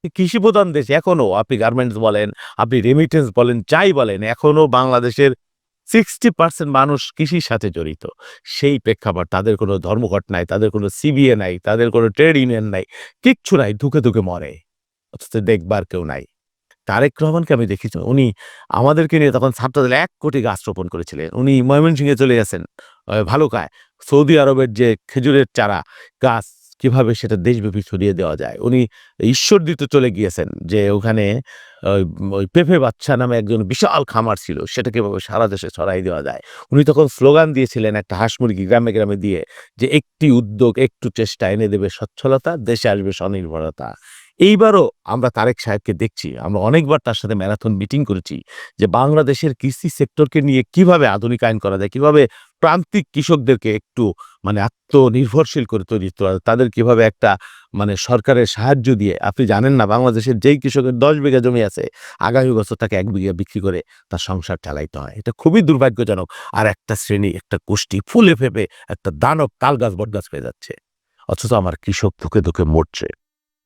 কৃষি প্রধান দেশ এখনো আপনি গার্মেন্টস বলেন, আপনি রেমিটেন্স বলেন, যাই বলেন এখনো বাংলাদেশের 60% মানুষ কৃষির সাথে জড়িত। সেই প্রেক্ষাপট তাদের কোনো ধর্মঘট নাই, তাদের কোনো সিবিএ নাই, তাদের কোনো ট্রেড ইউনিয়ন নাই, কিচ্ছু নাই। ধুঁকে মরে। অথচ দেখবার কেউ নাই। তারেক রহমানকে আমি দেখেছি উনি আমাদেরকে নিয়ে তখন ছাত্রদল ১ কোটি গাছ রোপণ করেছিলেন। উনি ময়মনসিংহে চলে গেছেন ভালুকায়। সৌদি আরবের যে খেজুরের চারা গাছ কিভাবে সেটা দেশব্যাপী ছড়িয়ে দেওয়া যায়। উনি ঈশ্বরদীতে চলে গিয়েছেন যে ওখানে ওই ওই পেঁপে বাচ্চা নামে একজন বিশাল খামার ছিল। সেটা কিভাবে সারা দেশে ছড়াই দেওয়া যায়। উনি তখন স্লোগান দিয়েছিলেন একটা হাঁস মুরগি গ্রামে দিয়ে যে, "একটি উদ্যোগ, একটু চেষ্টা এনে দেবে সচ্ছলতা, দেশে আসবে স্বনির্ভরতা।" এইবারও আমরা তারেক সাহেবকে দেখছি। আমরা অনেকবার তার সাথে ম্যারাথন মিটিং করেছি যে বাংলাদেশের কৃষি সেক্টরকে নিয়ে কিভাবে আধুনিকায়ন করা যায়, কিভাবে প্রান্তিক কৃষকদেরকে একটু মানে আত্মনির্ভরশীল করে তৈরি করা যায়, তাদের কিভাবে একটা মানে সরকারের সাহায্য দিয়ে আপনি জানেন না বাংলাদেশের যেই কৃষকের ১০ বিঘা জমি আছে, আগামী বছর তাকে ১ বিঘা বিক্রি করে তার সংসার চালাইতে হয়। এটা খুবই দুর্ভাগ্যজনক। আর একটা শ্রেণী, একটা গোষ্ঠী ফুলে ফেঁপে একটা দানব তালগাছ বটগাছ হয়ে যাচ্ছে। অথচ আমার কৃষক ধুঁকে মরছে।